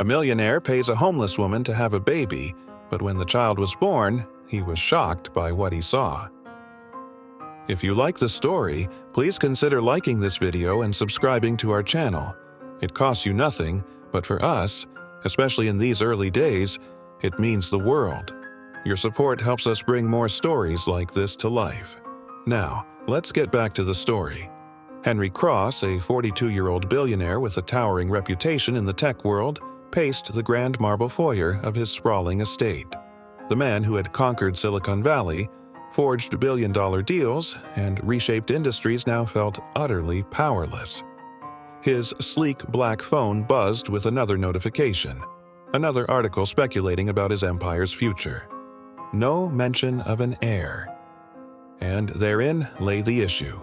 A millionaire pays a homeless woman to have a baby, but when the child was born, he was shocked by what he saw. If you like the story, please consider liking this video and subscribing to our channel. It costs you nothing, but for us, especially in these early days, it means the world. Your support helps us bring more stories like this to life. Now, let's get back to the story. Henry Cross, a 42-year-old billionaire with a towering reputation in the tech world, paced the grand marble foyer of his sprawling estate. The man who had conquered Silicon Valley, forged billion-dollar deals, and reshaped industries now felt utterly powerless. His sleek black phone buzzed with another notification, another article speculating about his empire's future. No mention of an heir. And therein lay the issue.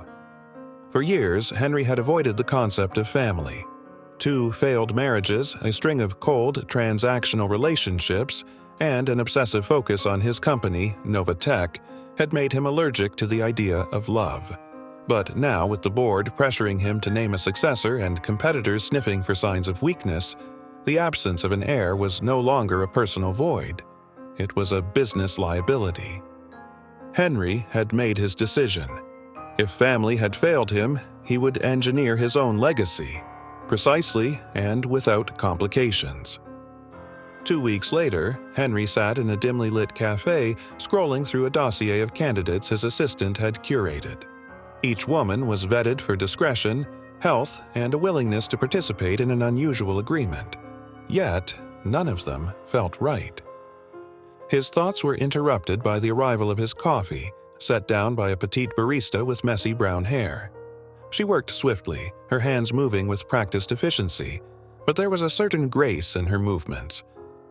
For years, Henry had avoided the concept of family. 2 failed marriages, a string of cold, transactional relationships, and an obsessive focus on his company, Nova Tech, had made him allergic to the idea of love. But now, with the board pressuring him to name a successor and competitors sniffing for signs of weakness, the absence of an heir was no longer a personal void. It was a business liability. Henry had made his decision. If family had failed him, he would engineer his own legacy, precisely and without complications. 2 weeks later, Henry sat in a dimly lit cafe scrolling through a dossier of candidates his assistant had curated. Each woman was vetted for discretion, health, and a willingness to participate in an unusual agreement. Yet, none of them felt right. His thoughts were interrupted by the arrival of his coffee, set down by a petite barista with messy brown hair. She worked swiftly, her hands moving with practiced efficiency, but there was a certain grace in her movements,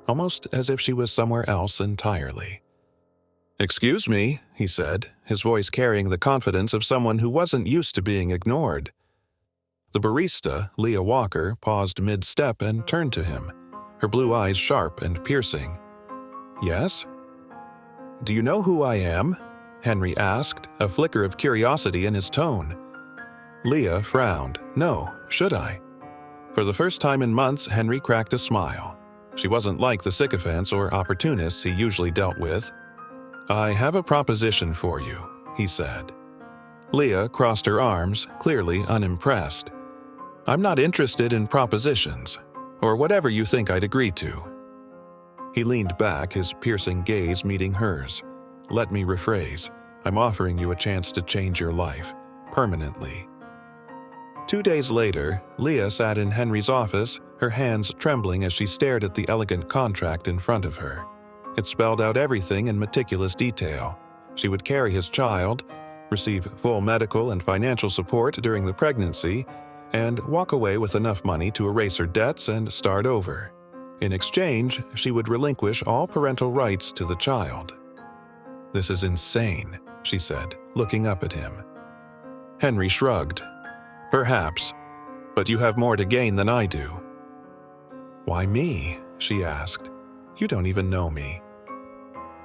almost as if she was somewhere else entirely. "Excuse me," he said, his voice carrying the confidence of someone who wasn't used to being ignored. The barista, Leah Walker, paused mid-step and turned to him, her blue eyes sharp and piercing. "Yes?" "Do you know who I am?" Henry asked, a flicker of curiosity in his tone. Leah frowned. "No, should I?" For the first time in months, Henry cracked a smile. She wasn't like the sycophants or opportunists he usually dealt with. "I have a proposition for you," he said. Leah crossed her arms, clearly unimpressed. "I'm not interested in propositions, or whatever you think I'd agree to." He leaned back, his piercing gaze meeting hers. "Let me rephrase. I'm offering you a chance to change your life, permanently." 2 days later, Leah sat in Henry's office, her hands trembling as she stared at the elegant contract in front of her. It spelled out everything in meticulous detail. She would carry his child, receive full medical and financial support during the pregnancy, and walk away with enough money to erase her debts and start over. In exchange, she would relinquish all parental rights to the child. "This is insane," she said, looking up at him. Henry shrugged. "Perhaps, but you have more to gain than I do." "Why me?" she asked. "You don't even know me."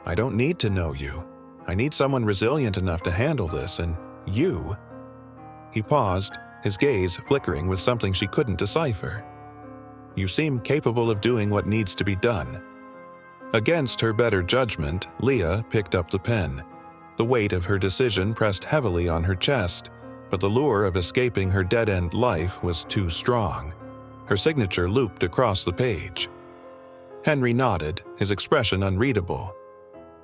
"I don't need to know you. I need someone resilient enough to handle this, and you—" He paused, his gaze flickering with something she couldn't decipher. "You seem capable of doing what needs to be done." Against her better judgment, Leah picked up the pen. The weight of her decision pressed heavily on her chest, but the lure of escaping her dead-end life was too strong. Her signature looped across the page. Henry nodded, his expression unreadable.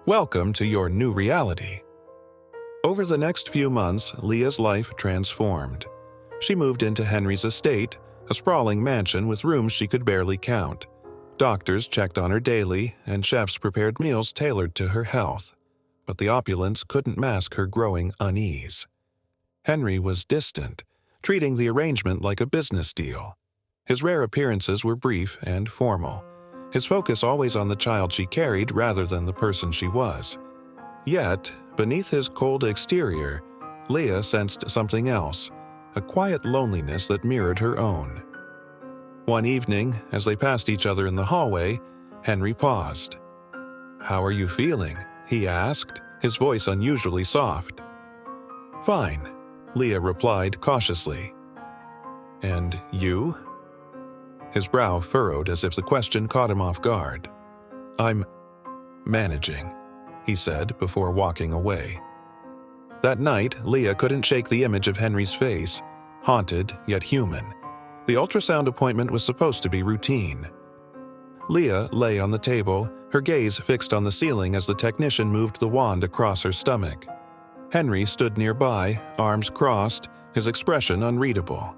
"Welcome to your new reality." Over the next few months, Leah's life transformed. She moved into Henry's estate, a sprawling mansion with rooms she could barely count. Doctors checked on her daily, and chefs prepared meals tailored to her health. But the opulence couldn't mask her growing unease. Henry was distant, treating the arrangement like a business deal. His rare appearances were brief and formal, his focus always on the child she carried rather than the person she was. Yet, beneath his cold exterior, Leah sensed something else, a quiet loneliness that mirrored her own. One evening, as they passed each other in the hallway, Henry paused. "How are you feeling?" he asked, his voice unusually soft. "Fine," Leah replied cautiously. "And you?" His brow furrowed as if the question caught him off guard. "I'm managing," he said before walking away. That night, Leah couldn't shake the image of Henry's face, haunted yet human. The ultrasound appointment was supposed to be routine. Leah lay on the table, her gaze fixed on the ceiling as the technician moved the wand across her stomach. Henry stood nearby, arms crossed, his expression unreadable.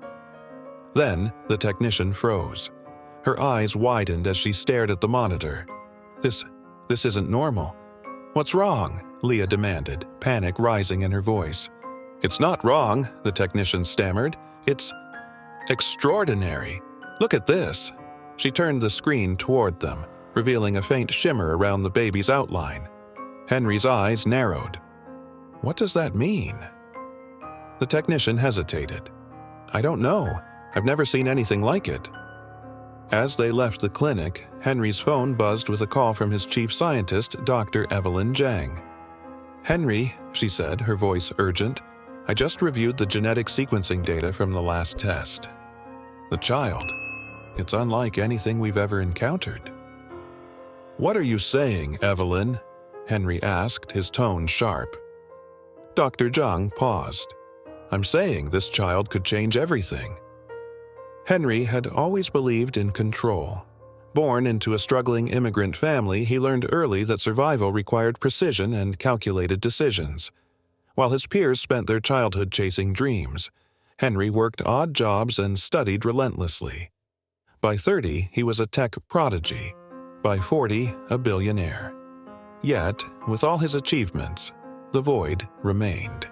Then, the technician froze. Her eyes widened as she stared at the monitor. This isn't normal. "What's wrong?" Leah demanded, panic rising in her voice. "It's not wrong," the technician stammered. "It's extraordinary. Look at this." She turned the screen toward them, revealing a faint shimmer around the baby's outline. Henry's eyes narrowed. "What does that mean?" The technician hesitated. "I don't know. I've never seen anything like it." As they left the clinic, Henry's phone buzzed with a call from his chief scientist, Dr. Evelyn Zhang. "Henry," she said, her voice urgent, "I just reviewed the genetic sequencing data from the last test. The child. It's unlike anything we've ever encountered." "What are you saying, Evelyn?" Henry asked, his tone sharp. Dr. Zhang paused. "I'm saying this child could change everything." Henry had always believed in control. Born into a struggling immigrant family, he learned early that survival required precision and calculated decisions. While his peers spent their childhood chasing dreams, Henry worked odd jobs and studied relentlessly. By 30, he was a tech prodigy. By 40, a billionaire. Yet, with all his achievements, the void remained.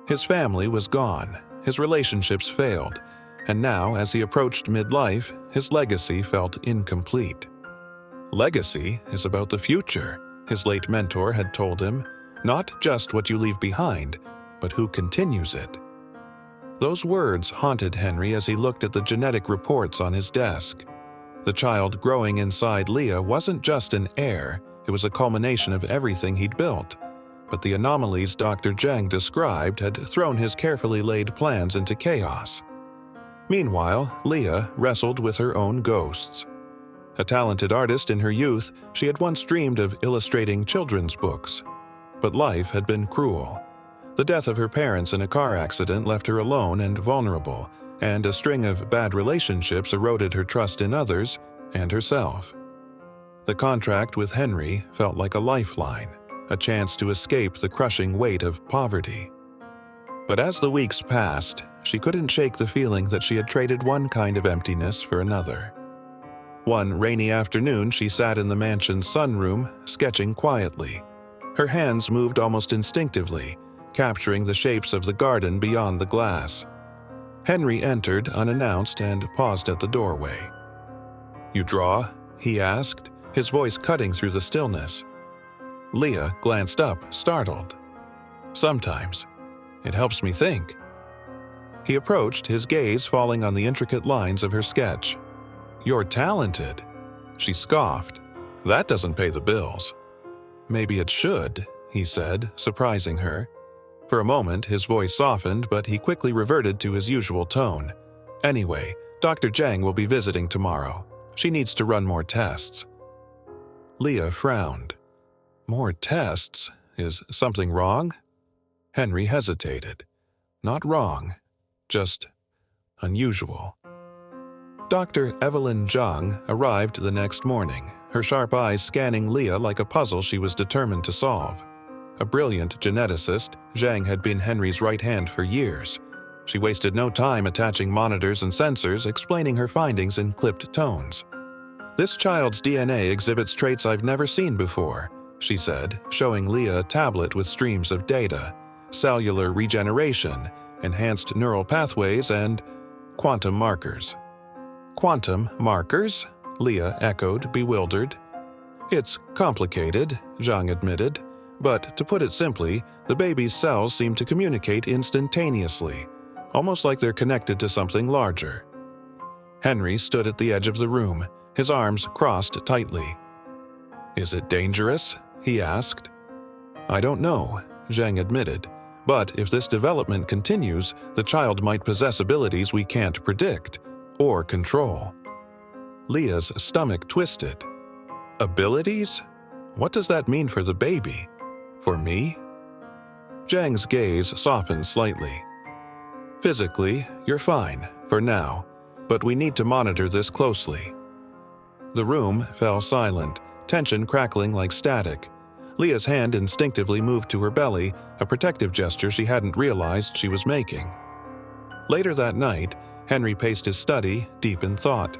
His family was gone, his relationships failed, and now, as he approached midlife, his legacy felt incomplete. "Legacy is about the future," his late mentor had told him, "not just what you leave behind, but who continues it." Those words haunted Henry as he looked at the genetic reports on his desk. The child growing inside Leah wasn't just an heir, it was a culmination of everything he'd built. But the anomalies Dr. Zhang described had thrown his carefully laid plans into chaos. Meanwhile, Leah wrestled with her own ghosts. A talented artist in her youth, she had once dreamed of illustrating children's books. But life had been cruel. The death of her parents in a car accident left her alone and vulnerable, and a string of bad relationships eroded her trust in others and herself. The contract with Henry felt like a lifeline, a chance to escape the crushing weight of poverty. But as the weeks passed, she couldn't shake the feeling that she had traded one kind of emptiness for another. One rainy afternoon, she sat in the mansion's sunroom, sketching quietly. Her hands moved almost instinctively, capturing the shapes of the garden beyond the glass. Henry entered unannounced and paused at the doorway. "You draw?" he asked, his voice cutting through the stillness. Leah glanced up, startled. "Sometimes. It helps me think." He approached, his gaze falling on the intricate lines of her sketch. "You're talented," she scoffed. "That doesn't pay the bills." "Maybe it should," he said, surprising her. For a moment, his voice softened, but he quickly reverted to his usual tone. "Anyway, Dr. Zhang will be visiting tomorrow. She needs to run more tests." Leah frowned. "More tests? Is something wrong?" Henry hesitated. "Not wrong, just unusual." Dr. Evelyn Zhang arrived the next morning, her sharp eyes scanning Leah like a puzzle she was determined to solve. A brilliant geneticist, Zhang had been Henry's right hand for years. She wasted no time attaching monitors and sensors, explaining her findings in clipped tones. "This child's DNA exhibits traits I've never seen before," she said, showing Leah a tablet with streams of data, cellular regeneration, enhanced neural pathways, and quantum markers. "Quantum markers?" Leah echoed, bewildered. "It's complicated," Zhang admitted, "but to put it simply, the baby's cells seem to communicate instantaneously, almost like they're connected to something larger." Henry stood at the edge of the room, his arms crossed tightly. "Is it dangerous?" he asked. "I don't know," Zhang admitted, "but if this development continues, the child might possess abilities we can't predict or control." Leah's stomach twisted. Abilities? What does that mean for the baby? For me? Zhang's gaze softened slightly. Physically, you're fine, for now, but we need to monitor this closely. The room fell silent, tension crackling like static. Leah's hand instinctively moved to her belly, a protective gesture she hadn't realized she was making. Later that night, Henry paced his study, deep in thought.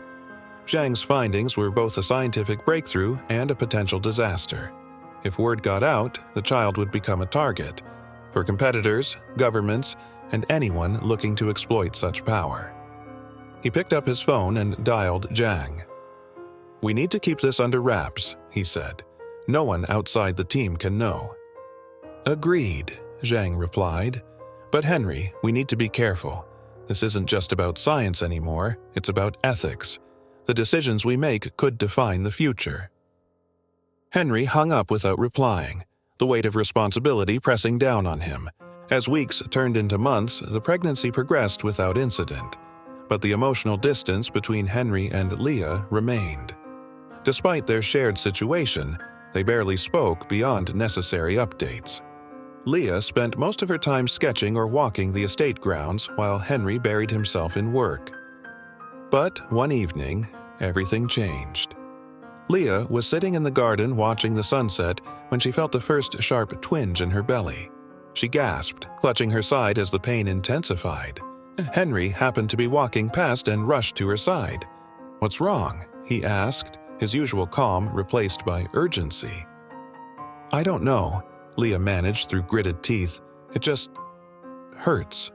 Zhang's findings were both a scientific breakthrough and a potential disaster. If word got out, the child would become a target for competitors, governments, and anyone looking to exploit such power. He picked up his phone and dialed Zhang. "We need to keep this under wraps," he said. "No one outside the team can know." "Agreed," Zhang replied. "But Henry, we need to be careful. This isn't just about science anymore, it's about ethics. The decisions we make could define the future." Henry hung up without replying, the weight of responsibility pressing down on him. As weeks turned into months, the pregnancy progressed without incident. But the emotional distance between Henry and Leah remained. Despite their shared situation, they barely spoke beyond necessary updates. Leah spent most of her time sketching or walking the estate grounds while Henry buried himself in work. But one evening, everything changed. Leah was sitting in the garden watching the sunset when she felt the first sharp twinge in her belly. She gasped, clutching her side as the pain intensified. Henry happened to be walking past and rushed to her side. "What's wrong?" he asked, his usual calm replaced by urgency. "I don't know," Leah managed through gritted teeth. "It just hurts."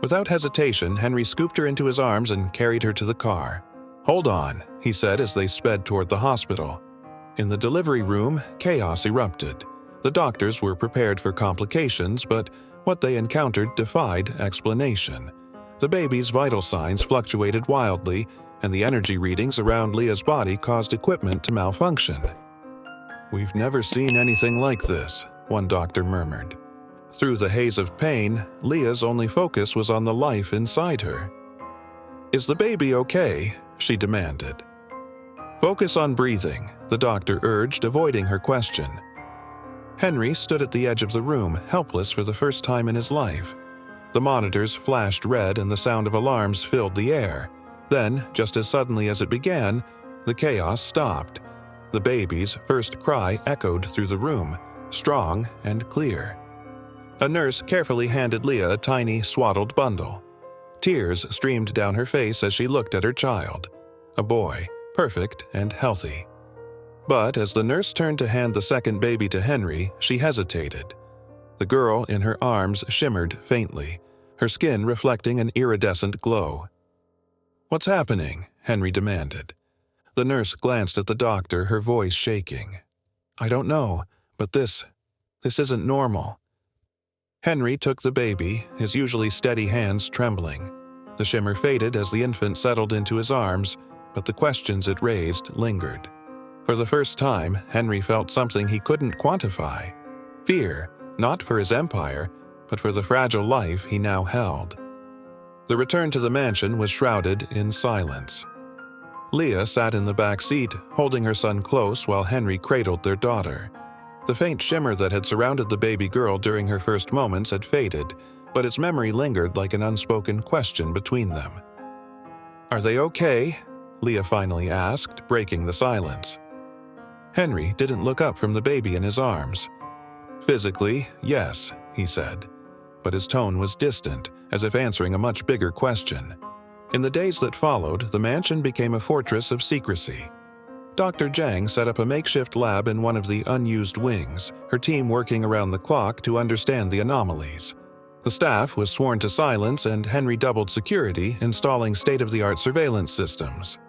Without hesitation, Henry scooped her into his arms and carried her to the car. "Hold on," he said as they sped toward the hospital. In the delivery room, chaos erupted. The doctors were prepared for complications, but what they encountered defied explanation. The baby's vital signs fluctuated wildly, and the energy readings around Leah's body caused equipment to malfunction. "We've never seen anything like this," one doctor murmured. Through the haze of pain, Leah's only focus was on the life inside her. "Is the baby okay?" she demanded. "Focus on breathing," the doctor urged, avoiding her question. Henry stood at the edge of the room, helpless for the first time in his life. The monitors flashed red and the sound of alarms filled the air. Then, just as suddenly as it began, the chaos stopped. The baby's first cry echoed through the room, strong and clear. A nurse carefully handed Leah a tiny, swaddled bundle. Tears streamed down her face as she looked at her child. A boy, perfect and healthy. But as the nurse turned to hand the second baby to Henry, she hesitated. The girl in her arms shimmered faintly, her skin reflecting an iridescent glow. "What's happening?" Henry demanded. The nurse glanced at the doctor, her voice shaking. "I don't know, but this isn't normal." Henry took the baby, his usually steady hands trembling. The shimmer faded as the infant settled into his arms, but the questions it raised lingered. For the first time, Henry felt something he couldn't quantify. Fear, not for his empire, but for the fragile life he now held. The return to the mansion was shrouded in silence. Leah sat in the back seat, holding her son close while Henry cradled their daughter. The faint shimmer that had surrounded the baby girl during her first moments had faded, but its memory lingered like an unspoken question between them. "Are they okay?" Leah finally asked, breaking the silence. Henry didn't look up from the baby in his arms. "Physically, yes," he said, but his tone was distant, as if answering a much bigger question. In the days that followed, the mansion became a fortress of secrecy. Dr. Zhang set up a makeshift lab in one of the unused wings, her team working around the clock to understand the anomalies. The staff was sworn to silence, and Henry doubled security, installing state-of-the-art surveillance systems.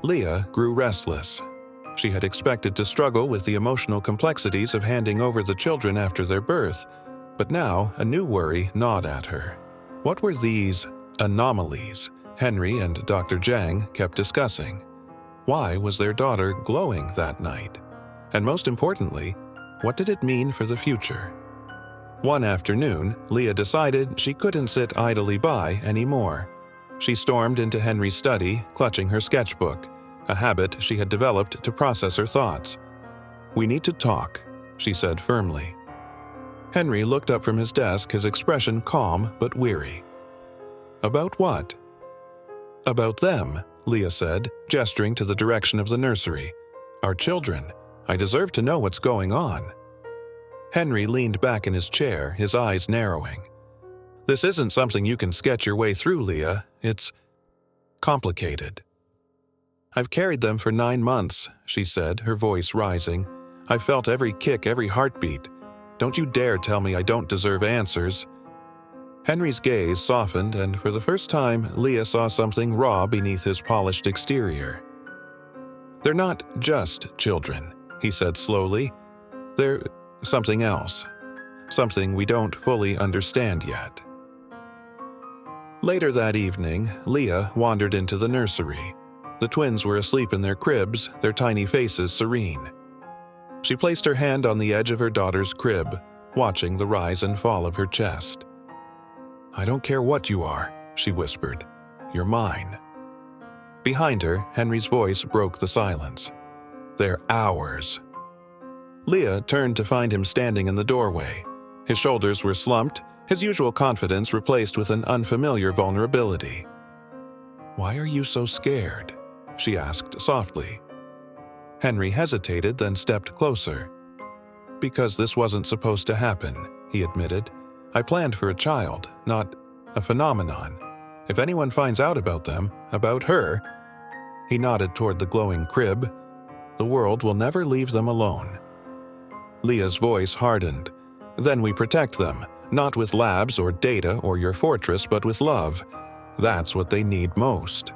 Leah grew restless. She had expected to struggle with the emotional complexities of handing over the children after their birth, but now a new worry gnawed at her. What were these anomalies Henry and Dr. Zhang kept discussing? Why was their daughter glowing that night? And most importantly, what did it mean for the future? One afternoon, Leah decided she couldn't sit idly by anymore. She stormed into Henry's study, clutching her sketchbook. a habit she had developed to process her thoughts. "We need to talk," she said firmly. Henry looked up from his desk, his expression calm but weary. "About what?" "About them," Leah said, gesturing to the direction of the nursery. "Our children. I deserve to know what's going on." Henry leaned back in his chair, his eyes narrowing. "This isn't something you can sketch your way through, Leah. It's complicated." "I've carried them for 9 months," she said, her voice rising. "I've felt every kick, every heartbeat. Don't you dare tell me I don't deserve answers." Henry's gaze softened, and for the first time, Leah saw something raw beneath his polished exterior. "They're not just children," he said slowly. "They're something else. Something we don't fully understand yet." Later that evening, Leah wandered into the nursery. The twins were asleep in their cribs, their tiny faces serene. She placed her hand on the edge of her daughter's crib, watching the rise and fall of her chest. "I don't care what you are," she whispered. "You're mine." Behind her, Henry's voice broke the silence. "They're ours." Leah turned to find him standing in the doorway. His shoulders were slumped, his usual confidence replaced with an unfamiliar vulnerability. "Why are you so scared?" she asked softly. Henry hesitated, then stepped closer. "Because this wasn't supposed to happen," he admitted. "I planned for a child, not a phenomenon. If anyone finds out about them, about her—" He nodded toward the glowing crib. "The world will never leave them alone." Leah's voice hardened. "Then we protect them, not with labs or data or your fortress, but with love. That's what they need most."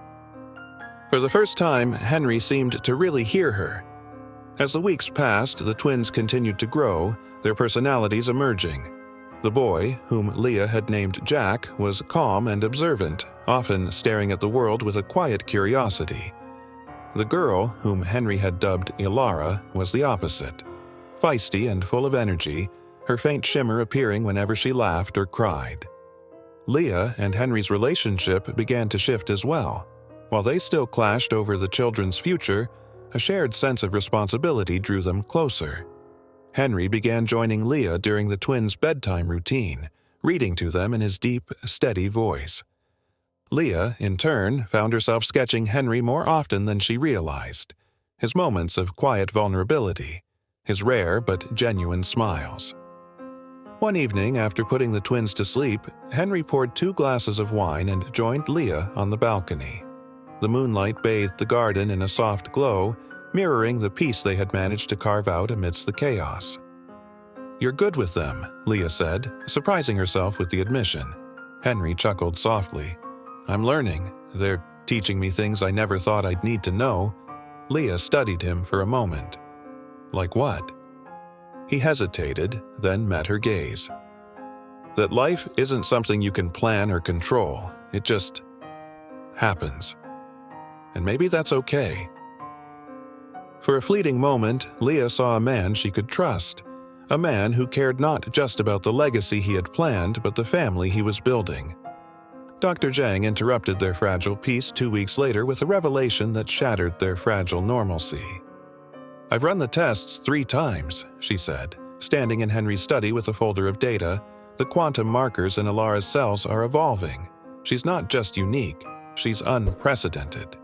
For the first time, Henry seemed to really hear her. As the weeks passed, the twins continued to grow, their personalities emerging. The boy, whom Leah had named Jack, was calm and observant, often staring at the world with a quiet curiosity. The girl, whom Henry had dubbed Ilara, was the opposite. Feisty and full of energy, her faint shimmer appearing whenever she laughed or cried. Leah and Henry's relationship began to shift as well. While they still clashed over the children's future, a shared sense of responsibility drew them closer. Henry began joining Leah during the twins' bedtime routine, reading to them in his deep, steady voice. Leah, in turn, found herself sketching Henry more often than she realized, his moments of quiet vulnerability, his rare but genuine smiles. One evening, after putting the twins to sleep, Henry poured 2 glasses of wine and joined Leah on the balcony. The moonlight bathed the garden in a soft glow, mirroring the peace they had managed to carve out amidst the chaos. "You're good with them," Leah said, surprising herself with the admission. Henry chuckled softly. "I'm learning. They're teaching me things I never thought I'd need to know." Leah studied him for a moment. "Like what?" He hesitated, then met her gaze. "That life isn't something you can plan or control. It just happens. And maybe that's okay." For a fleeting moment, Leah saw a man she could trust. A man who cared not just about the legacy he had planned, but the family he was building. Dr. Zhang interrupted their fragile peace 2 weeks later with a revelation that shattered their fragile normalcy. "I've run the tests 3 times, she said, standing in Henry's study with a folder of data. "The quantum markers in Ilara's cells are evolving. She's not just unique, she's unprecedented."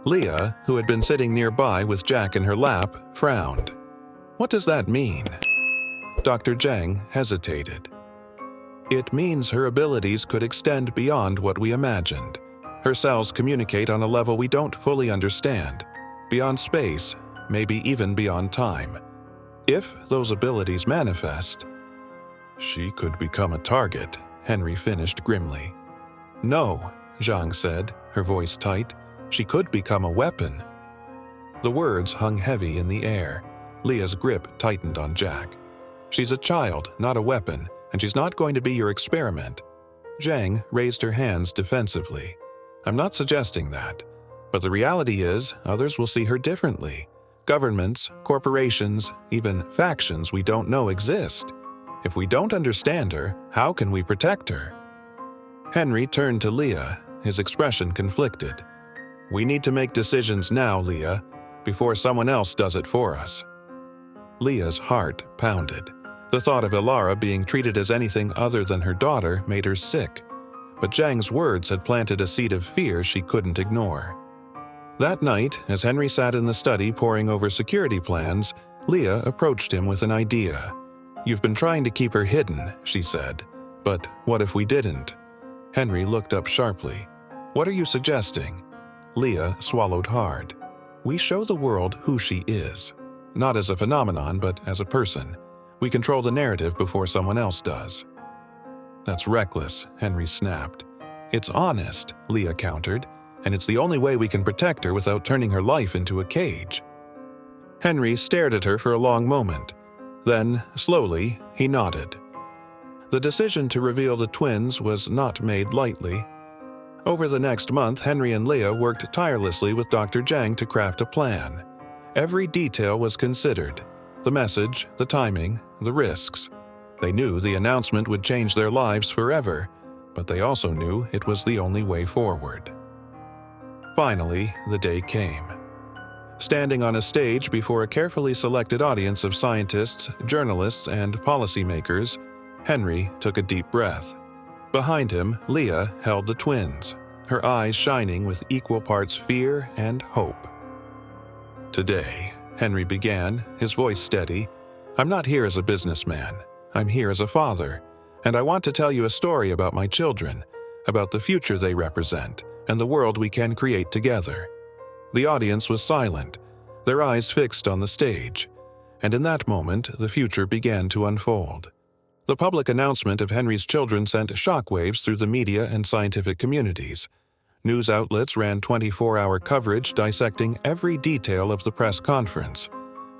Leah, who had been sitting nearby with Jack in her lap, frowned. "What does that mean?" Dr. Zhang hesitated. "It means her abilities could extend beyond what we imagined. Her cells communicate on a level we don't fully understand, beyond space, maybe even beyond time. If those abilities manifest—" "She could become a target," Henry finished grimly. "No," Zhang said, her voice tight. "She could become a weapon." The words hung heavy in the air. Leah's grip tightened on Jack. "She's a child, not a weapon, and she's not going to be your experiment." Zhang raised her hands defensively. "I'm not suggesting that. But the reality is, others will see her differently. Governments, corporations, even factions we don't know exist. If we don't understand her, how can we protect her?" Henry turned to Leah, his expression conflicted. We need to make decisions now, Leah, before someone else does it for us." Leah's heart pounded. The thought of Ilara being treated as anything other than her daughter made her sick, but Zhang's words had planted a seed of fear she couldn't ignore. That night, as Henry sat in the study poring over security plans, Leah approached him with an idea. "You've been trying to keep her hidden," she said. "But what if we didn't?" Henry looked up sharply. "What are you suggesting?" Leah swallowed hard. "We show the world who she is. Not as a phenomenon, but as a person. We control the narrative before someone else does." "That's reckless," Henry snapped. "It's honest," Leah countered, "and it's the only way we can protect her without turning her life into a cage." Henry stared at her for a long moment. Then, slowly, he nodded. The decision to reveal the twins was not made lightly. Over the next month, Henry and Leah worked tirelessly with Dr. Zhang to craft a plan. Every detail was considered: the message, the timing, the risks. They knew the announcement would change their lives forever, but they also knew it was the only way forward. Finally, the day came. Standing on a stage before a carefully selected audience of scientists, journalists, and policymakers, Henry took a deep breath. Behind him, Leah held the twins, her eyes shining with equal parts fear and hope. "Today," Henry began, his voice steady, "I'm not here as a businessman. I'm here as a father, and I want to tell you a story about my children, about the future they represent, and the world we can create together." The audience was silent, their eyes fixed on the stage, and in that moment the future began to unfold. The public announcement of Henry's children sent shockwaves through the media and scientific communities. News outlets ran 24-hour coverage dissecting every detail of the press conference.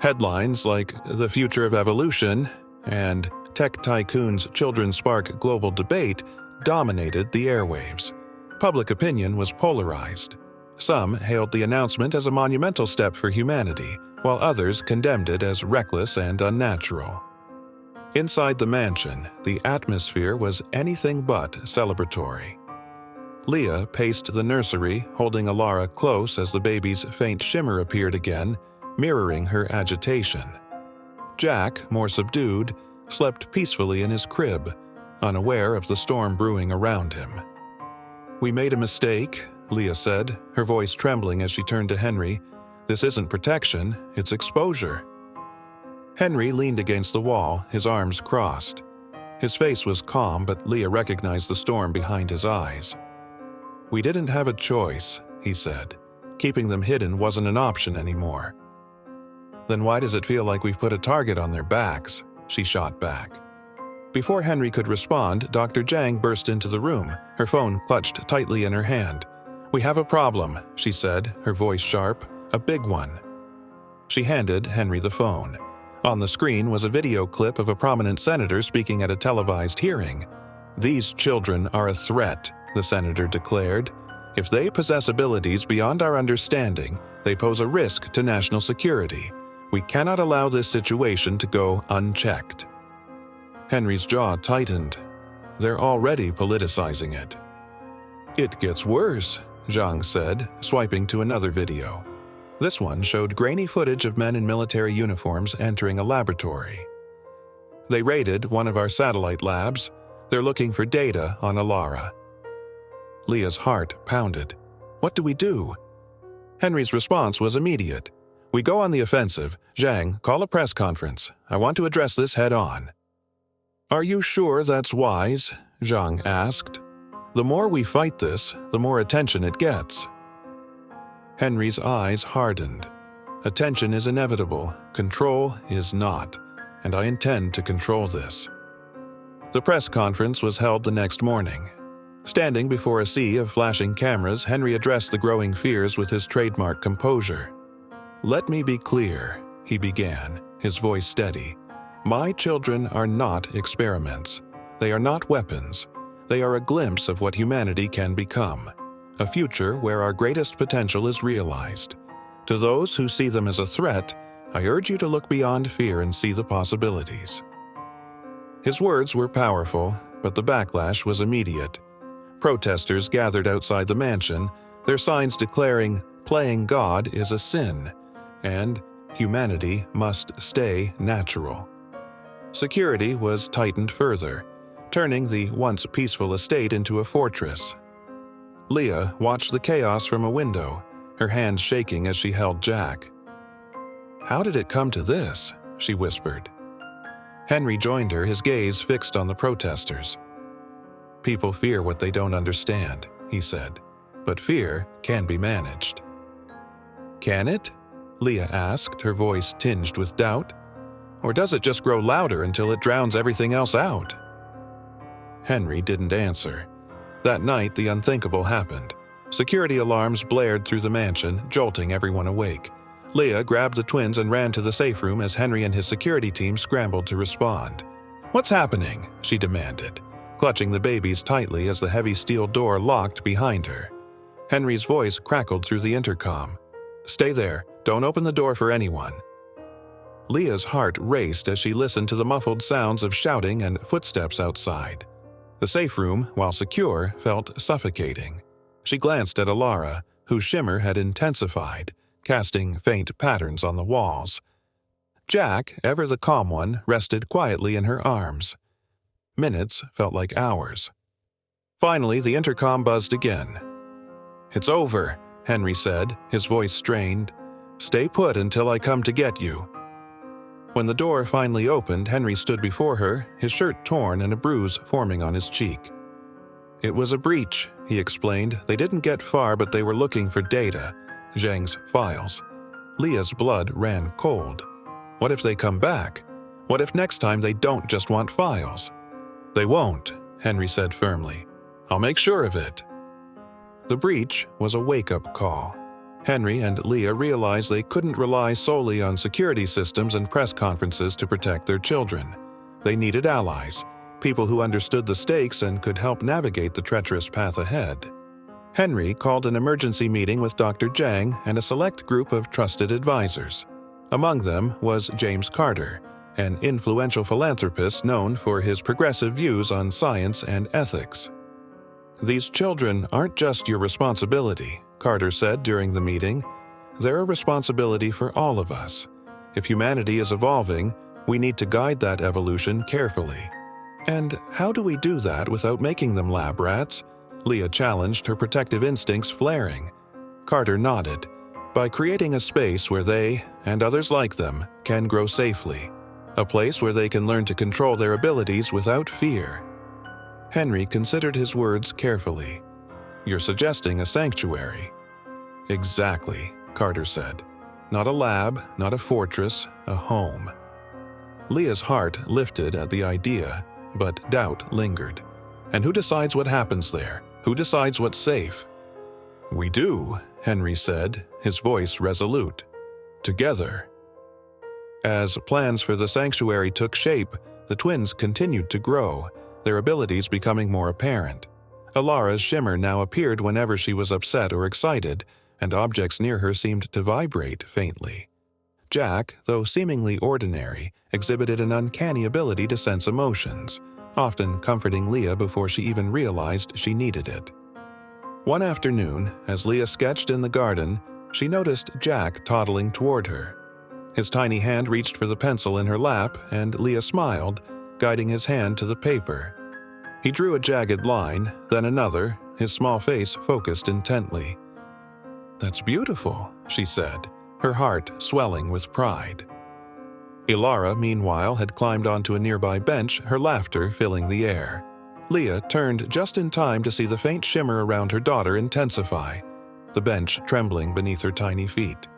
Headlines like "The Future of Evolution" and "Tech Tycoons' Children Spark Global Debate" dominated the airwaves. Public opinion was polarized. Some hailed the announcement as a monumental step for humanity, while others condemned it as reckless and unnatural. Inside the mansion, the atmosphere was anything but celebratory. Leah paced the nursery, holding Ilara close as the baby's faint shimmer appeared again, mirroring her agitation. Jack, more subdued, slept peacefully in his crib, unaware of the storm brewing around him. "We made a mistake," Leah said, her voice trembling as she turned to Henry. "This isn't protection, it's exposure." Henry leaned against the wall, his arms crossed. His face was calm, but Leah recognized the storm behind his eyes. "We didn't have a choice," he said. "Keeping them hidden wasn't an option anymore." "Then why does it feel like we've put a target on their backs?" she shot back. Before Henry could respond, Dr. Zhang burst into the room, her phone clutched tightly in her hand. "We have a problem," she said, her voice sharp. "A big one." She handed Henry the phone. On the screen was a video clip of a prominent senator speaking at a televised hearing. "These children are a threat," the senator declared. "If they possess abilities beyond our understanding, they pose a risk to national security. We cannot allow this situation to go unchecked." Henry's jaw tightened. "They're already politicizing it." "It gets worse," Zhang said, swiping to another video. This one showed grainy footage of men in military uniforms entering a laboratory. "They raided one of our satellite labs. They're looking for data on Ilara." Leah's heart pounded. "What do we do?" Henry's response was immediate. "We go on the offensive. Zhang, call a press conference. I want to address this head-on." "Are you sure that's wise?" Zhang asked. "The more we fight this, the more attention it gets." Henry's eyes hardened. "Attention is inevitable, control is not, and I intend to control this." The press conference was held the next morning. Standing before a sea of flashing cameras, Henry addressed the growing fears with his trademark composure. "Let me be clear," he began, his voice steady. "My children are not experiments. They are not weapons. They are a glimpse of what humanity can become. A future where our greatest potential is realized. To those who see them as a threat, I urge you to look beyond fear and see the possibilities." His words were powerful, but the backlash was immediate. Protesters gathered outside the mansion, Their signs declaring playing God is a sin, and humanity must stay natural. Security was tightened further, turning the once peaceful estate into a fortress. Leah watched the chaos from a window, her hands shaking as she held Jack. "How did it come to this?" she whispered. Henry joined her, his gaze fixed on the protesters. "People fear what they don't understand," he said, "but fear can be managed." "Can it?" Leah asked, her voice tinged with doubt. "Or does it just grow louder until it drowns everything else out?" Henry didn't answer. That night, the unthinkable happened. Security alarms blared through the mansion, jolting everyone awake. Leah grabbed the twins and ran to the safe room as Henry and his security team scrambled to respond. "What's happening?" she demanded, clutching the babies tightly as the heavy steel door locked behind her. Henry's voice crackled through the intercom. "Stay there. Don't open the door for anyone." Leah's heart raced as she listened to the muffled sounds of shouting and footsteps outside. The safe room, while secure, felt suffocating. She glanced at Alara, whose shimmer had intensified, casting faint patterns on the walls. Jack, ever the calm one, rested quietly in her arms. Minutes felt like hours. Finally, the intercom buzzed again. "It's over," Henry said, his voice strained. "Stay put until I come to get you." When the door finally opened, Henry stood before her, his shirt torn and a bruise forming on his cheek. "It was a breach," he explained. "They didn't get far, but they were looking for data, Zhang's files." Leah's blood ran cold. What if they come back? What if next time they don't just want files? "They won't," Henry said firmly. "I'll make sure of it." The breach was a wake-up call. Henry and Leah realized they couldn't rely solely on security systems and press conferences to protect their children. They needed allies, people who understood the stakes and could help navigate the treacherous path ahead. Henry called an emergency meeting with Dr. Zhang and a select group of trusted advisors. Among them was James Carter, an influential philanthropist known for his progressive views on science and ethics. "These children aren't just your responsibility," Carter said during the meeting. "They're a responsibility for all of us. If humanity is evolving, we need to guide that evolution carefully." "And how do we do that without making them lab rats?" Leah challenged, her protective instincts flaring. Carter nodded. "By creating a space where they, and others like them, can grow safely. A place where they can learn to control their abilities without fear." Henry considered his words carefully. "You're suggesting a sanctuary." "Exactly," Carter said. "Not a lab, not a fortress, a home." Leah's heart lifted at the idea, but doubt lingered. And who decides what happens there? Who decides what's safe? "We do," Henry said, his voice resolute. "Together." As plans for the sanctuary took shape, the twins continued to grow, their abilities becoming more apparent. Alara's shimmer now appeared whenever she was upset or excited, and objects near her seemed to vibrate faintly. Jack, though seemingly ordinary, exhibited an uncanny ability to sense emotions, often comforting Leah before she even realized she needed it. One afternoon, as Leah sketched in the garden, she noticed Jack toddling toward her. His tiny hand reached for the pencil in her lap, and Leah smiled, guiding his hand to the paper. He drew a jagged line, then another, his small face focused intently. "That's beautiful," she said, her heart swelling with pride. Ilara, meanwhile, had climbed onto a nearby bench, her laughter filling the air. Leah turned just in time to see the faint shimmer around her daughter intensify, the bench trembling beneath her tiny feet.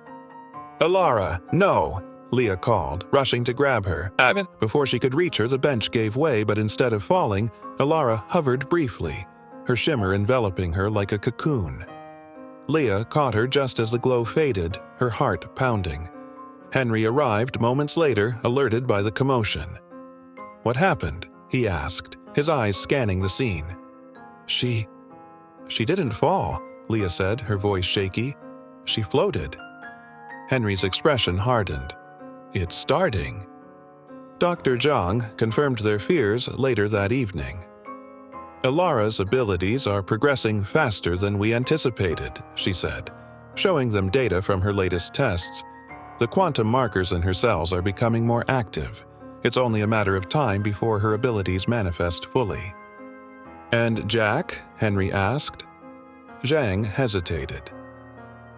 "Ilara, no!" Leah called, rushing to grab her. Before she could reach her, the bench gave way, but instead of falling, Ilara hovered briefly, her shimmer enveloping her like a cocoon. Leah caught her just as the glow faded, her heart pounding. Henry arrived moments later, alerted by the commotion. "What happened?" he asked, his eyes scanning the scene. She didn't fall," Leah said, her voice shaky. "She floated." Henry's expression hardened. "It's starting." Dr. Zhang confirmed their fears later that evening. Alara's abilities are progressing faster than we anticipated, she said, showing them data from her latest tests. The quantum markers in her cells are becoming more active. It's only a matter of time before her abilities manifest fully. "And Jack?" Henry asked. Zhang hesitated.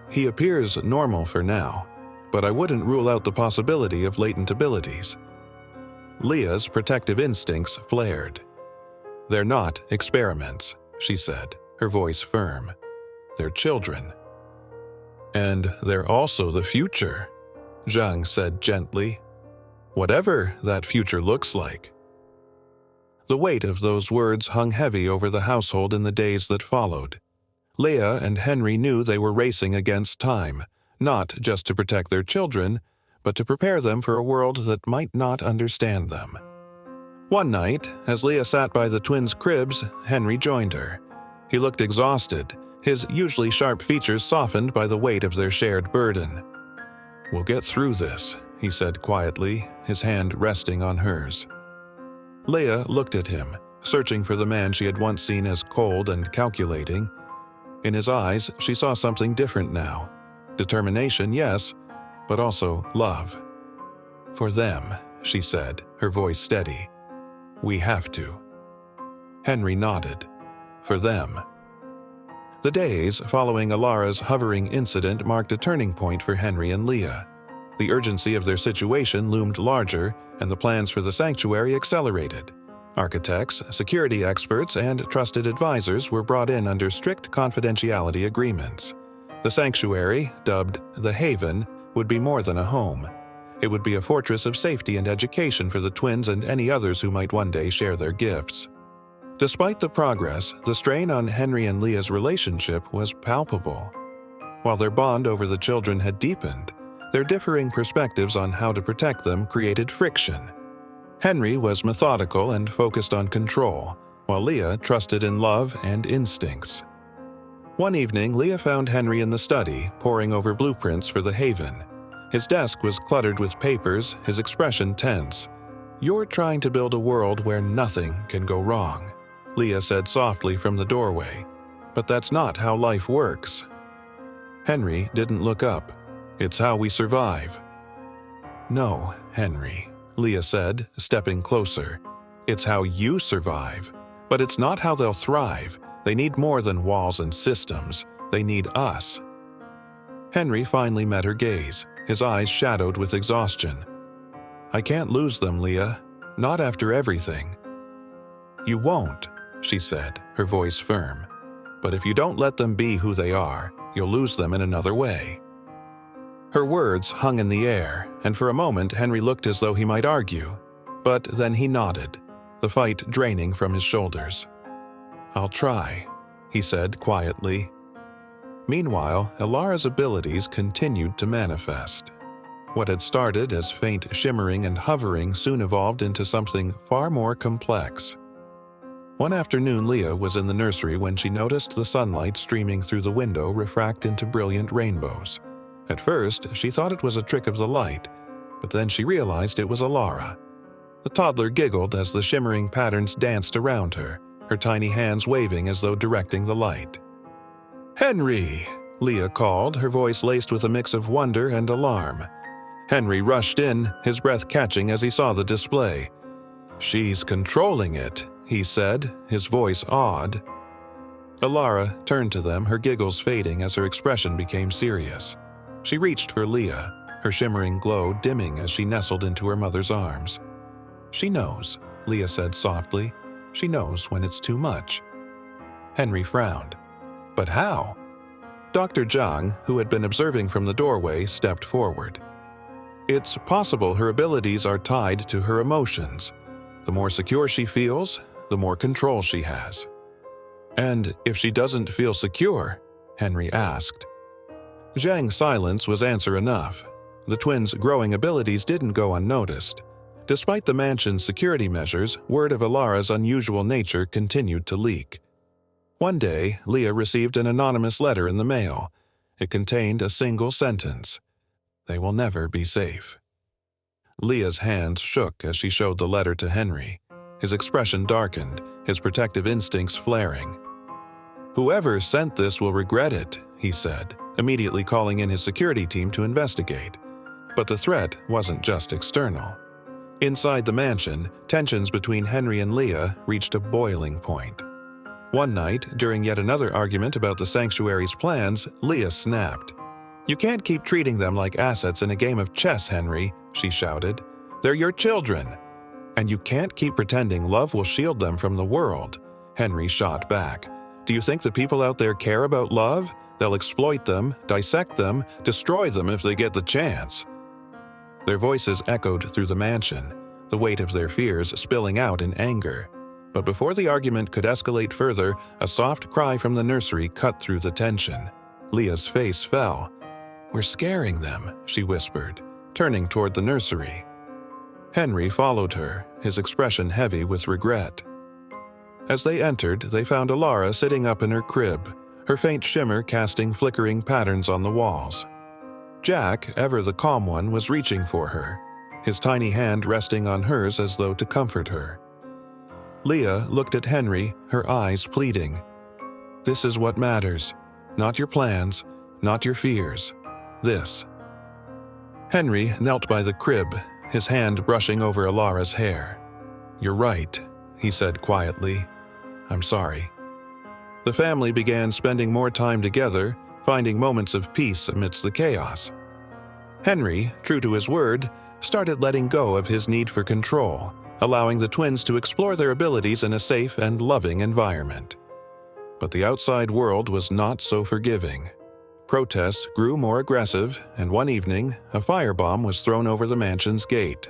"He appears normal for now, but I wouldn't rule out the possibility of latent abilities." Leah's protective instincts flared. "They're not experiments," she said, her voice firm. "They're children." "And they're also the future," Zhang said gently. "Whatever that future looks like." The weight of those words hung heavy over the household in the days that followed. Leah and Henry knew they were racing against time, not just to protect their children, but to prepare them for a world that might not understand them. One night, as Leah sat by the twins' cribs, Henry joined her. He looked exhausted, his usually sharp features softened by the weight of their shared burden. "We'll get through this," he said quietly, his hand resting on hers. Leah looked at him, searching for the man she had once seen as cold and calculating. In his eyes, she saw something different now. Determination, yes, but also love. "For them," she said, her voice steady. "We have to." Henry nodded. "For them." The days following Alara's hovering incident marked a turning point for Henry and Leah. The urgency of their situation loomed larger, and the plans for the sanctuary accelerated. Architects, security experts, and trusted advisors were brought in under strict confidentiality agreements. The sanctuary, dubbed the Haven, would be more than a home. It would be a fortress of safety and education for the twins and any others who might one day share their gifts. Despite the progress, the strain on Henry and Leah's relationship was palpable. While their bond over the children had deepened, their differing perspectives on how to protect them created friction. Henry was methodical and focused on control, while Leah trusted in love and instincts. One evening, Leah found Henry in the study, poring over blueprints for the Haven. His desk was cluttered with papers, his expression tense. "You're trying to build a world where nothing can go wrong," Leah said softly from the doorway. "But that's not how life works." Henry didn't look up. "It's how we survive." "No, Henry," Leah said, stepping closer. "It's how you survive. But it's not how they'll thrive. They need more than walls and systems. They need us." Henry finally met her gaze, his eyes shadowed with exhaustion. "I can't lose them, Leah. Not after everything." "You won't," she said, her voice firm. "But if you don't let them be who they are, you'll lose them in another way." Her words hung in the air, and for a moment Henry looked as though he might argue. But then he nodded, the fight draining from his shoulders. "I'll try," he said quietly. Meanwhile, Alara's abilities continued to manifest. What had started as faint shimmering and hovering soon evolved into something far more complex. One afternoon, Leah was in the nursery when she noticed the sunlight streaming through the window refract into brilliant rainbows. At first, she thought it was a trick of the light, but then she realized it was Alara. The toddler giggled as the shimmering patterns danced around her, her tiny hands waving as though directing the light. "Henry!" Leah called, her voice laced with a mix of wonder and alarm. Henry rushed in, his breath catching as he saw the display. "She's controlling it," he said, his voice awed. Alara turned to them, her giggles fading as her expression became serious. She reached for Leah, her shimmering glow dimming as she nestled into her mother's arms. "She knows," Leah said softly. "She knows when it's too much." Henry frowned. "But how?" Dr. Zhang, who had been observing from the doorway, stepped forward. "It's possible her abilities are tied to her emotions. The more secure she feels, the more control she has." "And if she doesn't feel secure?" Henry asked. Zhang's silence was answer enough. The twins' growing abilities didn't go unnoticed. Despite the mansion's security measures, word of Alara's unusual nature continued to leak. One day, Leah received an anonymous letter in the mail. It contained a single sentence: "They will never be safe." Leah's hands shook as she showed the letter to Henry. His expression darkened, his protective instincts flaring. "Whoever sent this will regret it," he said, immediately calling in his security team to investigate. But the threat wasn't just external. Inside the mansion, tensions between Henry and Leah reached a boiling point. One night, during yet another argument about the sanctuary's plans, Leah snapped. "You can't keep treating them like assets in a game of chess, Henry," she shouted. "They're your children." "And you can't keep pretending love will shield them from the world," Henry shot back. "Do you think the people out there care about love? They'll exploit them, dissect them, destroy them if they get the chance." Their voices echoed through the mansion, the weight of their fears spilling out in anger. But before the argument could escalate further, a soft cry from the nursery cut through the tension. Leah's face fell. "We're scaring them," she whispered, turning toward the nursery. Henry followed her, his expression heavy with regret. As they entered, they found Alara sitting up in her crib, her faint shimmer casting flickering patterns on the walls. Jack, ever the calm one, was reaching for her, his tiny hand resting on hers as though to comfort her. Leah looked at Henry, her eyes pleading. "This is what matters. Not your plans, not your fears. This." Henry knelt by the crib, his hand brushing over Alara's hair. "You're right," he said quietly. "I'm sorry." The family began spending more time together, finding moments of peace amidst the chaos. Henry, true to his word, started letting go of his need for control, allowing the twins to explore their abilities in a safe and loving environment. But the outside world was not so forgiving. Protests grew more aggressive, and one evening, a firebomb was thrown over the mansion's gate.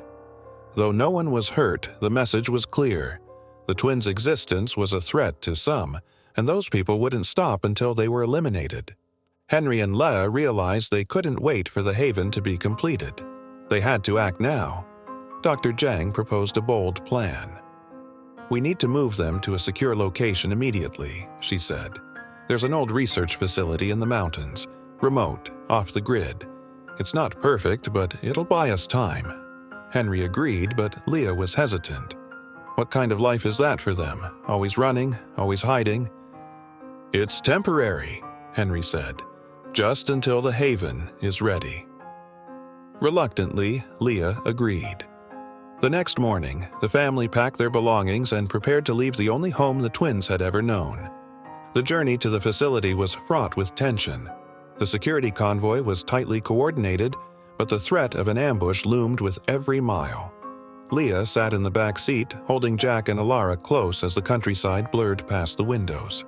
Though no one was hurt, the message was clear. The twins' existence was a threat to some, and those people wouldn't stop until they were eliminated. Henry and Leah realized they couldn't wait for the haven to be completed. They had to act now. Dr. Zhang proposed a bold plan. "We need to move them to a secure location immediately," she said. "There's an old research facility in the mountains, remote, off the grid. It's not perfect, but it'll buy us time." Henry agreed, but Leah was hesitant. What kind of life is that for them? Always running, always hiding? "It's temporary," Henry said, "just until the haven is ready." Reluctantly, Leah agreed. The next morning, the family packed their belongings and prepared to leave the only home the twins had ever known. The journey to the facility was fraught with tension. The security convoy was tightly coordinated, but the threat of an ambush loomed with every mile. Leah sat in the back seat, holding Jack and Alara close as the countryside blurred past the windows.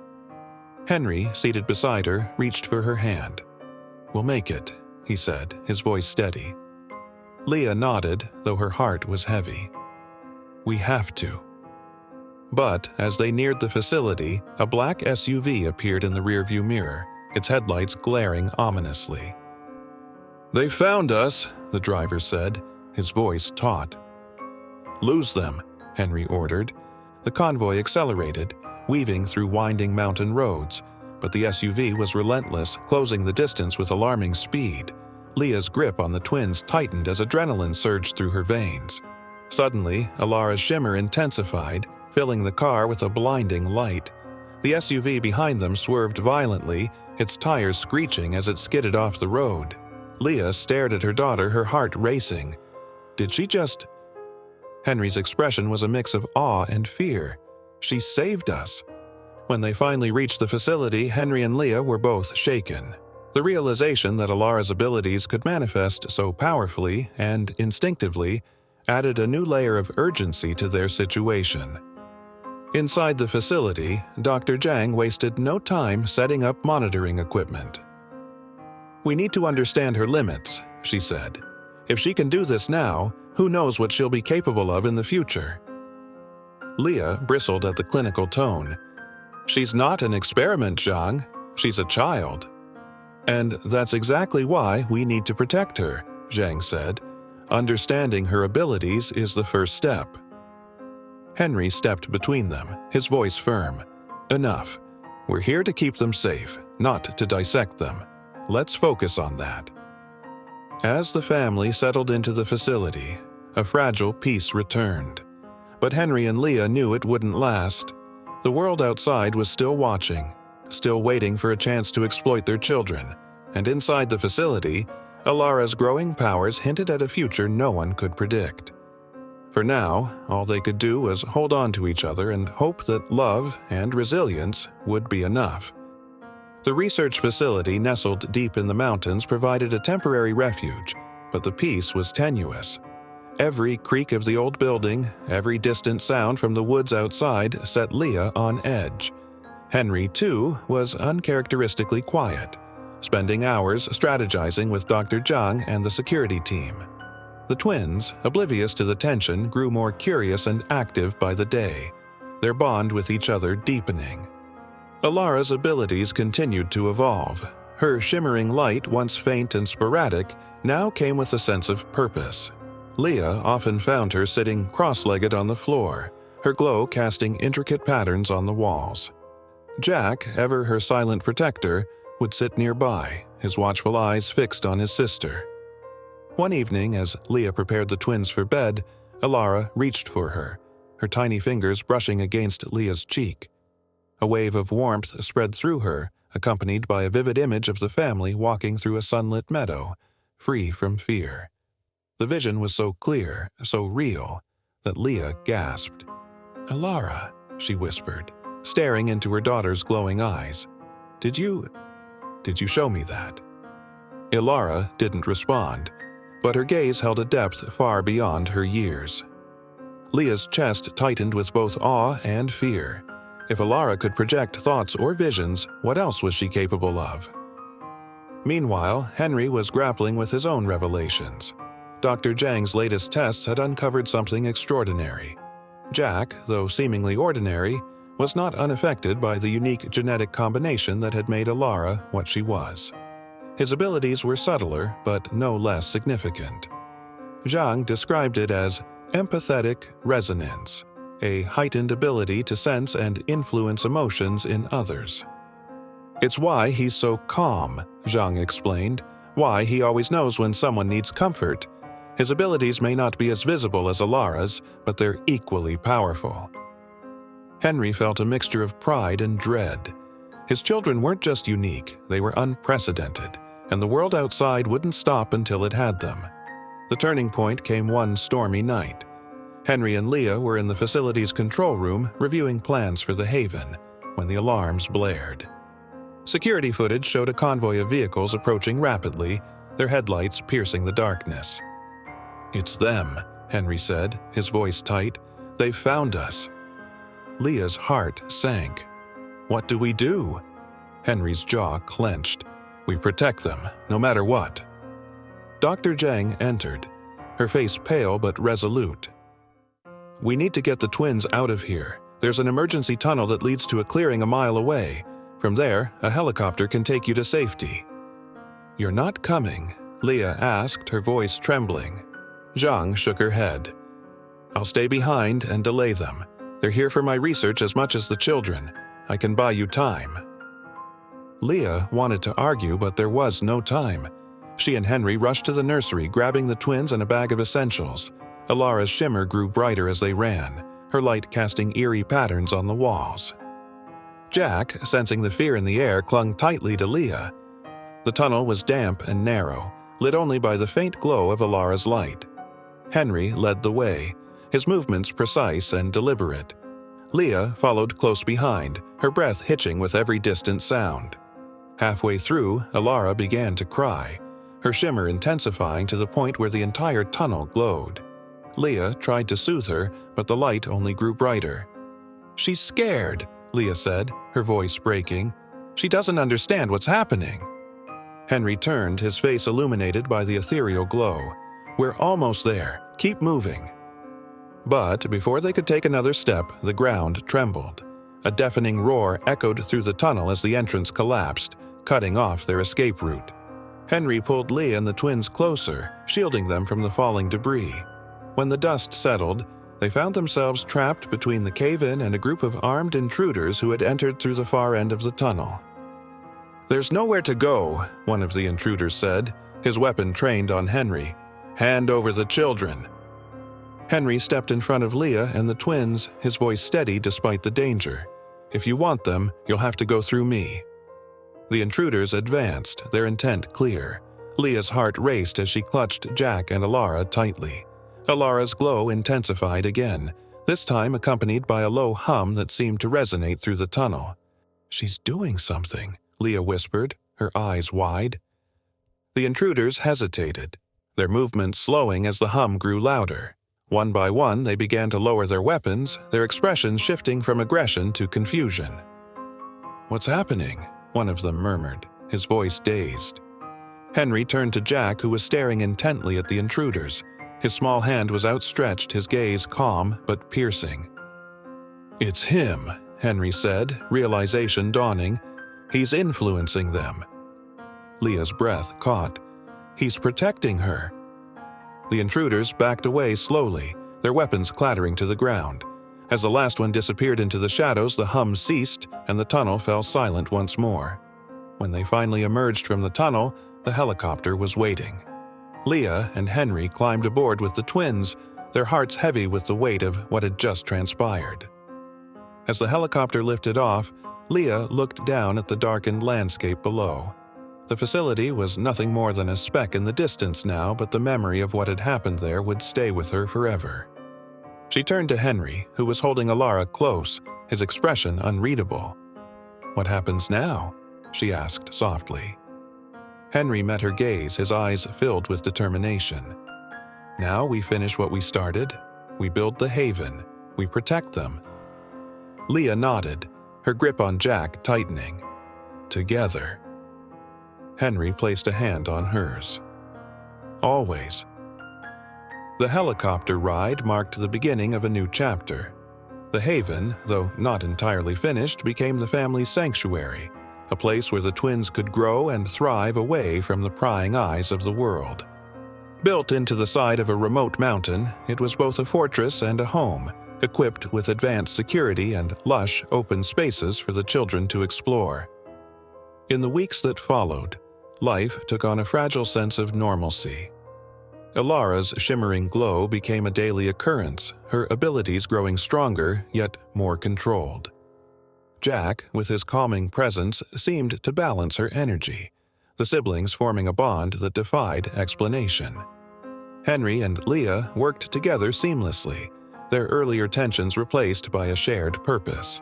Henry, seated beside her, reached for her hand. "We'll make it," he said, his voice steady. Leah nodded, though her heart was heavy. "We have to." But as they neared the facility, a black SUV appeared in the rearview mirror, its headlights glaring ominously. "They found us," the driver said, his voice taut. "Lose them," Henry ordered. The convoy accelerated, weaving through winding mountain roads, but the SUV was relentless, closing the distance with alarming speed. Leah's grip on the twins tightened as adrenaline surged through her veins. Suddenly, Alara's shimmer intensified, filling the car with a blinding light. The SUV behind them swerved violently, its tires screeching as it skidded off the road. Leah stared at her daughter, her heart racing. Did she just... Henry's expression was a mix of awe and fear. She saved us. When they finally reached the facility, Henry and Leah were both shaken. The realization that Alara's abilities could manifest so powerfully and instinctively added a new layer of urgency to their situation. Inside the facility, Dr. Zhang wasted no time setting up monitoring equipment. "We need to understand her limits," she said. "If she can do this now, who knows what she'll be capable of in the future?" Leah bristled at the clinical tone. "She's not an experiment, Zhang. She's a child." "And that's exactly why we need to protect her," Zhang said. "Understanding her abilities is the first step." Henry stepped between them, his voice firm. "Enough. We're here to keep them safe, not to dissect them. Let's focus on that." As the family settled into the facility, a fragile peace returned. But Henry and Leah knew it wouldn't last. The world outside was still watching, still waiting for a chance to exploit their children, and inside the facility, Alara's growing powers hinted at a future no one could predict. For now, all they could do was hold on to each other and hope that love and resilience would be enough. The research facility nestled deep in the mountains provided a temporary refuge, but the peace was tenuous. Every creak of the old building, every distant sound from the woods outside set Leah on edge. Henry, too, was uncharacteristically quiet, spending hours strategizing with Dr. Zhang and the security team. The twins, oblivious to the tension, grew more curious and active by the day, their bond with each other deepening. Alara's abilities continued to evolve. Her shimmering light, once faint and sporadic, now came with a sense of purpose. Leah often found her sitting cross-legged on the floor, her glow casting intricate patterns on the walls. Jack, ever her silent protector, would sit nearby, his watchful eyes fixed on his sister. One evening, as Leah prepared the twins for bed, Alara reached for her, her tiny fingers brushing against Leah's cheek. A wave of warmth spread through her, accompanied by a vivid image of the family walking through a sunlit meadow, free from fear. The vision was so clear, so real, that Leah gasped. "Alara," she whispered, staring into her daughter's glowing eyes. Did you show me that?" Alara didn't respond, but her gaze held a depth far beyond her years. Leah's chest tightened with both awe and fear. If Alara could project thoughts or visions, what else was she capable of? Meanwhile, Henry was grappling with his own revelations. Dr. Zhang's latest tests had uncovered something extraordinary. Jack, though seemingly ordinary, was not unaffected by the unique genetic combination that had made Alara what she was. His abilities were subtler, but no less significant. Zhang described it as empathetic resonance, a heightened ability to sense and influence emotions in others. "It's why he's so calm," Zhang explained, "why he always knows when someone needs comfort. His abilities may not be as visible as Alara's, but they're equally powerful." Henry felt a mixture of pride and dread. His children weren't just unique, they were unprecedented, and the world outside wouldn't stop until it had them. The turning point came one stormy night. Henry and Leah were in the facility's control room reviewing plans for the Haven when the alarms blared. Security footage showed a convoy of vehicles approaching rapidly, their headlights piercing the darkness. "It's them," Henry said, his voice tight. "They've found us." Leah's heart sank. "What do we do?" Henry's jaw clenched. "We protect them, no matter what." Dr. Zhang entered, her face pale but resolute. "We need to get the twins out of here. There's an emergency tunnel that leads to a clearing a mile away. From there, a helicopter can take you to safety." "You're not coming?" Leah asked, her voice trembling. Zhang shook her head. "I'll stay behind and delay them. They're here for my research as much as the children. I can buy you time." Leah wanted to argue, but there was no time. She and Henry rushed to the nursery, grabbing the twins and a bag of essentials. Alara's shimmer grew brighter as they ran, her light casting eerie patterns on the walls. Jack, sensing the fear in the air, clung tightly to Leah. The tunnel was damp and narrow, lit only by the faint glow of Alara's light. Henry led the way, his movements precise and deliberate. Leah followed close behind, her breath hitching with every distant sound. Halfway through, Alara began to cry, her shimmer intensifying to the point where the entire tunnel glowed. Leah tried to soothe her, but the light only grew brighter. "She's scared," Leah said, her voice breaking. "She doesn't understand what's happening." Henry turned, his face illuminated by the ethereal glow. "We're almost there. Keep moving." But before they could take another step, the ground trembled. A deafening roar echoed through the tunnel as the entrance collapsed, cutting off their escape route. Henry pulled Leah and the twins closer, shielding them from the falling debris. When the dust settled, they found themselves trapped between the cave-in and a group of armed intruders who had entered through the far end of the tunnel. "There's nowhere to go," one of the intruders said, his weapon trained on Henry. "Hand over the children." Henry stepped in front of Leah and the twins, his voice steady despite the danger. If you want them, you'll have to go through me." The intruders advanced, their intent clear. Leah's heart raced as she clutched Jack and Alara tightly. Alara's glow intensified again, this time accompanied by a low hum that seemed to resonate through the tunnel. "She's doing something," Leah whispered, her eyes wide. The intruders hesitated, their movements slowing as the hum grew louder. One by one, they began to lower their weapons, their expressions shifting from aggression to confusion. "What's happening?" one of them murmured, his voice dazed. Henry turned to Jack, who was staring intently at the intruders. His small hand was outstretched, his gaze calm but piercing. "It's him," Henry said, realization dawning. "He's influencing them." Leah's breath caught. "He's protecting her." The intruders backed away slowly, their weapons clattering to the ground. As the last one disappeared into the shadows, the hum ceased and the tunnel fell silent once more. When they finally emerged from the tunnel, the helicopter was waiting. Leah and Henry climbed aboard with the twins, their hearts heavy with the weight of what had just transpired. As the helicopter lifted off, Leah looked down at the darkened landscape below. The facility was nothing more than a speck in the distance now, but the memory of what had happened there would stay with her forever. She turned to Henry, who was holding Alara close, his expression unreadable. "What happens now?" she asked softly. Henry met her gaze, his eyes filled with determination. "Now we finish what we started. We build the haven. We protect them." Leah nodded, her grip on Jack tightening. "Together." Henry placed a hand on hers. "Always." The helicopter ride marked the beginning of a new chapter. The haven, though not entirely finished, became the family's sanctuary, a place where the twins could grow and thrive away from the prying eyes of the world. Built into the side of a remote mountain, it was both a fortress and a home, equipped with advanced security and lush, open spaces for the children to explore. In the weeks that followed, life took on a fragile sense of normalcy. Alara's shimmering glow became a daily occurrence, her abilities growing stronger yet more controlled. Jack, with his calming presence, seemed to balance her energy, the siblings forming a bond that defied explanation. Henry and Leah worked together seamlessly, their earlier tensions replaced by a shared purpose.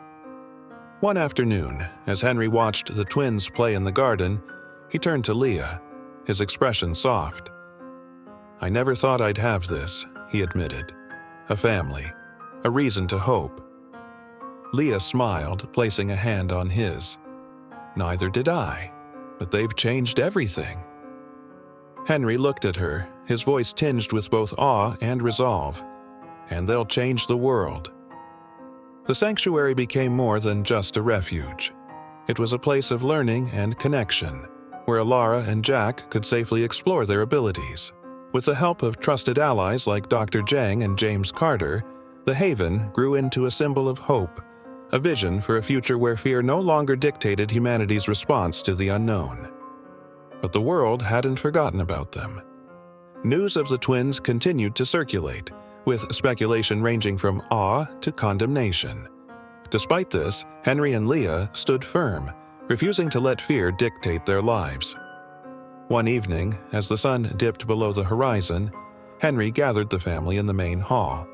One afternoon, as Henry watched the twins play in the garden, he turned to Leah, his expression soft. "I never thought I'd have this," he admitted. "A family, a reason to hope." Leah smiled, placing a hand on his. "Neither did I, but they've changed everything." Henry looked at her, his voice tinged with both awe and resolve. "And they'll change the world." The sanctuary became more than just a refuge. It was a place of learning and connection, where Alara and Jack could safely explore their abilities. With the help of trusted allies like Dr. Jang and James Carter, the haven grew into a symbol of hope, a vision for a future where fear no longer dictated humanity's response to the unknown. But the world hadn't forgotten about them. News of the twins continued to circulate, with speculation ranging from awe to condemnation. Despite this, Henry and Leah stood firm, refusing to let fear dictate their lives. One evening, as the sun dipped below the horizon, Henry gathered the family in the main hall.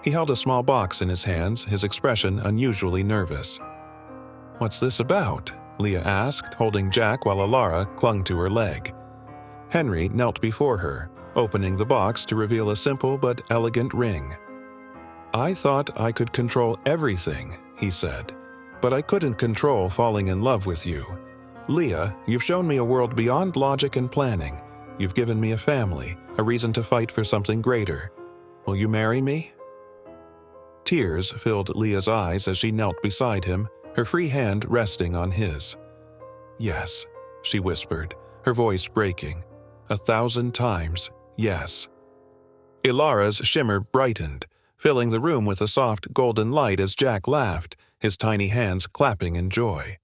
He held a small box in his hands, his expression unusually nervous. "What's this about?" Leah asked, holding Jack while Alara clung to her leg. Henry knelt before her, opening the box to reveal a simple but elegant ring. "I thought I could control everything," he said, "but I couldn't control falling in love with you. Leah, you've shown me a world beyond logic and planning. You've given me a family, a reason to fight for something greater. Will you marry me?" Tears filled Leah's eyes as she knelt beside him, her free hand resting on his. "Yes," she whispered, her voice breaking. 1,000 times, yes. Ilara's shimmer brightened, filling the room with a soft golden light as Jack laughed, his tiny hands clapping in joy.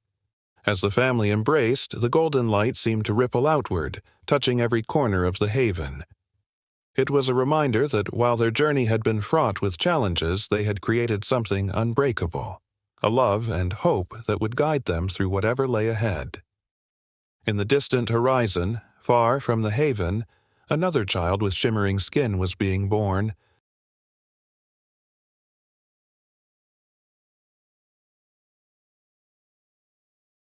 As the family embraced, the golden light seemed to ripple outward, touching every corner of the haven. It was a reminder that while their journey had been fraught with challenges, they had created something unbreakable, a love and hope that would guide them through whatever lay ahead. In the distant horizon, far from the haven, another child with shimmering skin was being born,